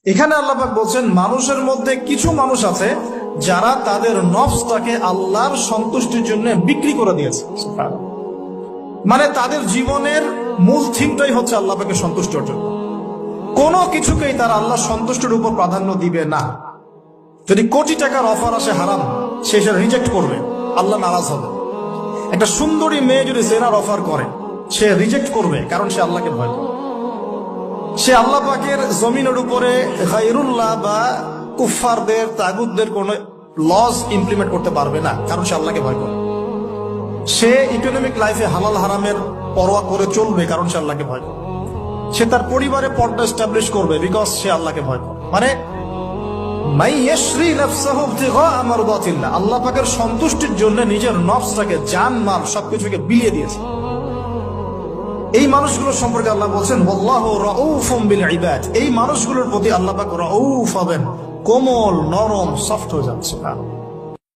এখানে আল্লাহ পাক বলছেন মানুষের মধ্যে কিছু মানুষ আছে যারা তাদের নফসটাকে আল্লাহর সন্তুষ্টির জন্য বিক্রি করে দিয়েছে। মানে তাদের জীবনের মূল থিমটাই হচ্ছে আল্লাহ পাকের সন্তুষ্ট অর্জন। কোনো কিছুকেই তারা আল্লাহ সন্তুষ্টির উপর প্রাধান্য দিবে না। যদি কোটি টাকার অফার আসে হারাম, সে সেটা রিজেক্ট করবে, আল্লাহ নারাজ হবে। একটা সুন্দরী মেয়ে যদি জেনার অফার করে, সে রিজেক্ট করবে, কারণ সে আল্লাহকে ভয় করে। সে আল্লাহ পাকের জমিনের উপরে গায়রুল্লাহ বা কুফফারদের তাগুতদের কোন লস ইমপ্লিমেন্ট করতে পারবে না, কারণ সে আল্লাহকে ভয় করে। সে ইকোনমিক লাইফে হালাল হারামের পরোয়া করে চলবে, কারণ সে আল্লাহকে ভয় করে। সে তার পরিবারে পর্দা এস্টাবলিশ করবে, বিকজ সে আল্লাহকে ভয় করে। মানে আল্লাহ পাকের সন্তুষ্টির জন্য নিজের নফসটাকে, জান মাল সবকিছুকে বিলিয়ে দিয়েছে। এই মানুষগুলোর সম্পর্কে আল্লাহ বলছেন ওয়াল্লাহু রাউফুম বিল ইবাদ। এই মানুষগুলোর প্রতি আল্লাহ পাক রাউফ হবেন, কোমল নরম সফট হয়ে যান। সুবহানাল্লাহ।